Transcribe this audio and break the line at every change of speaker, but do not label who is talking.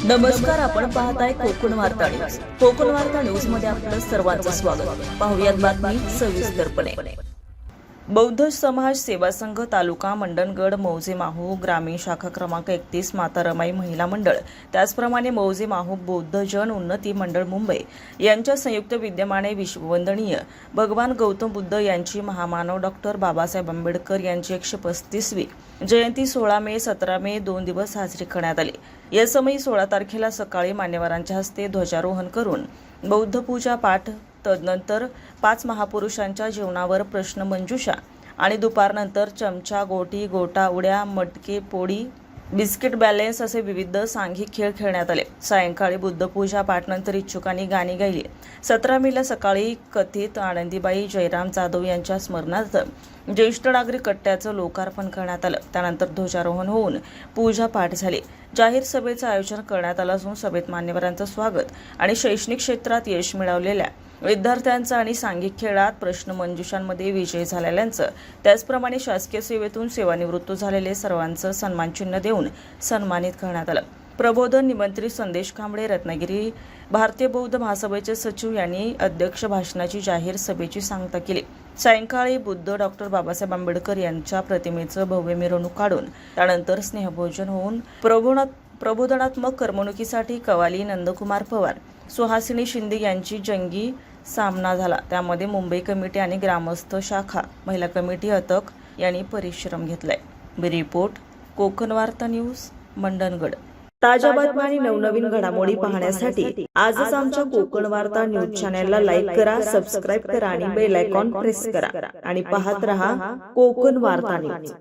नमस्कार, आपण पाहताय कोकण वार्ता न्यूज. कोकण वार्ता न्यूज मध्ये आपलं सर्वांचं स्वागत. पाहुयात बातमी सविस्तरपणे. बौद्ध समाज सेवा संघ तालुका मंडणगड मौजे माहू ग्रामीण शाखा क्रमांक 31 माता रमाई महिला मंडळ, त्याचप्रमाणे मौजे माहू बौद्ध जन उन्नती मंडळ मुंबई यांच्या संयुक्त विद्यमाने विश्ववंदनीय भगवान गौतम बुद्ध यांची महामानव डॉक्टर बाबासाहेब आंबेडकर यांची 135वी जयंती 16 मे 17 मे 2 दिवस साजरी करण्यात आली. या समयी 16 तारखेला सकाळी मान्यवरांच्या हस्ते ध्वजारोहण करून बौद्ध पूजा पाठ, तदनंतर 5 महापुरुषांच्या जीवनावर प्रश्न मंजुषा आणि दुपारनंतर चमचा, गोटी, गोटा, उड्या, मटके, पोळी, बिस्किट बॅलन्स असे विविध सांघिक खेळ खेळण्यात आले. सायंकाळी बुद्धपूजा पाठनंतर इच्छुकांनी गाणी गायली. 17 मेला सकाळी कथित आनंदीबाई जयराम जाधव यांच्या स्मरणार्थ ज्येष्ठ नागरिक कट्ट्याचं लोकार्पण करण्यात आलं. त्यानंतर ध्वजारोहण होऊन पूजा पाठ झाली. जाहीर सभेचं आयोजन करण्यात आलं असून सभेत मान्यवरांचं स्वागत आणि शैक्षणिक क्षेत्रात यश मिळवलेल्या विद्यार्थ्यांचं आणि सांघिक खेळात प्रश्न मंजुषांमध्ये विजयी झालेल्यांचं, त्याचप्रमाणे शासकीय सेवेतून सेवानिवृत्त झालेले सर्वांचं सन्मानचिन्ह देऊन सन्मानित करण्यात आलं. प्रबोधन निमंत्रित संदेश कांबळे, रत्नागिरी भारतीय बौद्ध महासभेचे सचिव यांनी अध्यक्ष भाषणाची जाहीर सभेची सांगता केली. सायंकाळी बुद्ध डॉक्टर बाबासाहेब आंबेडकर यांच्या प्रतिमेचं भव्य मिरवणूक काढून त्यानंतर स्नेहभोजन होऊन प्रबोधनात्मक करमणुकीसाठी कवाली नंदकुमार पवार, सुहासिनी शिंदे यांची जंगी सामना झाला. त्यामध्ये मुंबई कमिटी आणि ग्रामस्थ शाखा महिला कमिटी अतक यांनी परिश्रम घेतलाय. रिपोर्ट कोकण वार्ता न्यूज, मंडणगड. ताज्या बातम्या आणि नवनवीन घडामोडी पाहण्यासाठी आजच आमच्या कोकण वार्ता न्यूज चॅनलला लाईक करा, सबस्क्राईब करा आणि बेल आयकॉन प्रेस करा आणि पाहत रहा कोकण वार्ता न्यूज.